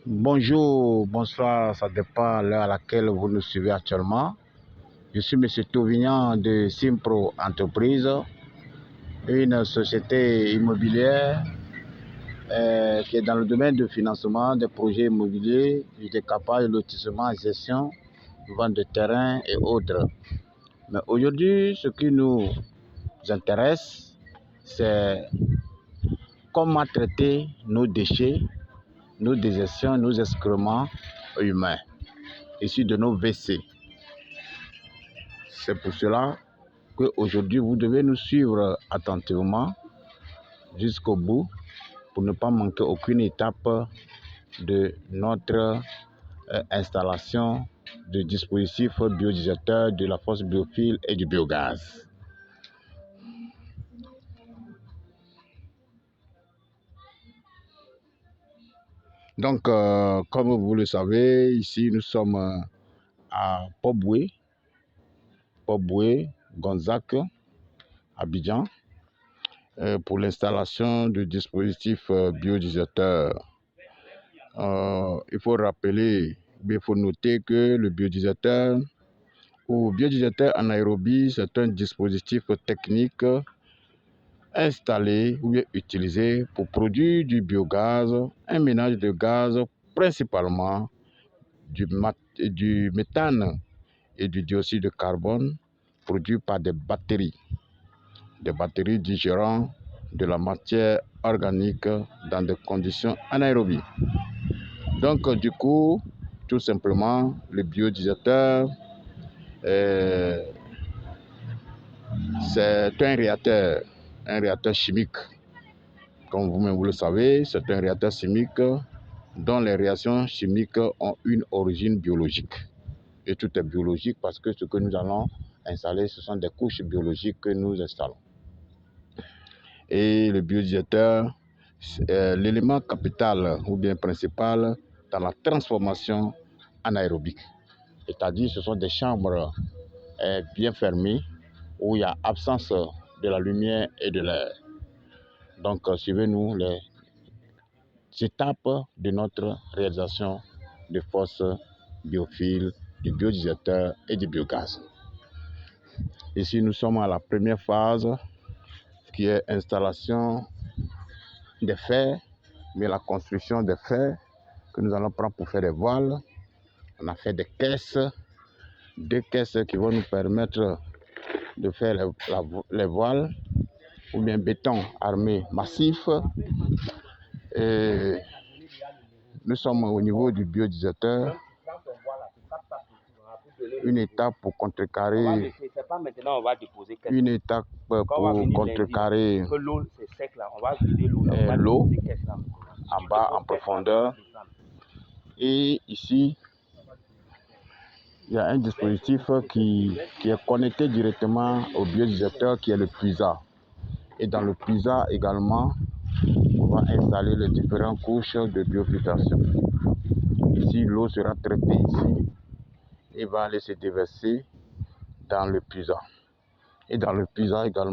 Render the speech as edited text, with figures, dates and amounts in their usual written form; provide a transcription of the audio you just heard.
Bonjour, bonsoir, ça dépend de l'heure à laquelle vous nous suivez actuellement. Je suis M. Tauvignan de Simpro Entreprise, une société immobilière qui est dans le domaine du financement des projets immobiliers, du décapage, lotissement, gestion, vente de terrain et autres. Mais aujourd'hui, ce qui nous intéresse, c'est comment traiter nos déchets, nos déjections, nos excréments humains issus de nos WC. C'est pour cela qu'aujourd'hui, vous devez nous suivre attentivement jusqu'au bout pour ne pas manquer aucune étape de notre installation de dispositifs biodigérateurs, de la force biophile et du biogaz. Donc, comme vous le savez, ici nous sommes à Poboué, Gonzac, Abidjan, pour l'installation du dispositif biodigérateur. Il faut rappeler, il faut noter que le biodigérateur ou biodigérateur anaérobie, c'est un dispositif technique installé ou bien utilisé pour produire du biogaz, un mélange de gaz principalement du méthane et du dioxyde de carbone produit par des batteries digérant de la matière organique dans des conditions anaérobies. Donc, du coup, tout simplement, le biodigérateur, c'est un réacteur chimique. Comme vous-même vous le savez, c'est un réacteur chimique dont les réactions chimiques ont une origine biologique. Et tout est biologique parce que ce que nous allons installer, ce sont des couches biologiques que nous installons. Et le biodigérateur, c'est l'élément capital ou bien principal dans la transformation anaérobique. C'est-à-dire ce sont des chambres bien fermées où il y a absence de la lumière et de l'air. Donc suivez-nous les étapes de notre réalisation de forces biophiles, du biodigérateur et du biogaz. Ici nous sommes à la première phase qui est installation des fers, mais la construction des fers que nous allons prendre pour faire des voiles. On a fait des caisses, 2 caisses qui vont nous permettre de faire les voiles, ou bien béton armé massif. Et nous sommes au niveau du biodigérateur, une étape pour contrecarrer, l'eau en bas en profondeur. Et ici, il y a un dispositif qui est connecté directement au biodigérateur qui est le puisard. Et dans le puisard également, on va installer les différentes couches de biofiltration. Ici, l'eau sera traitée ici et va aller se déverser dans le puisard. Et dans le puisard également,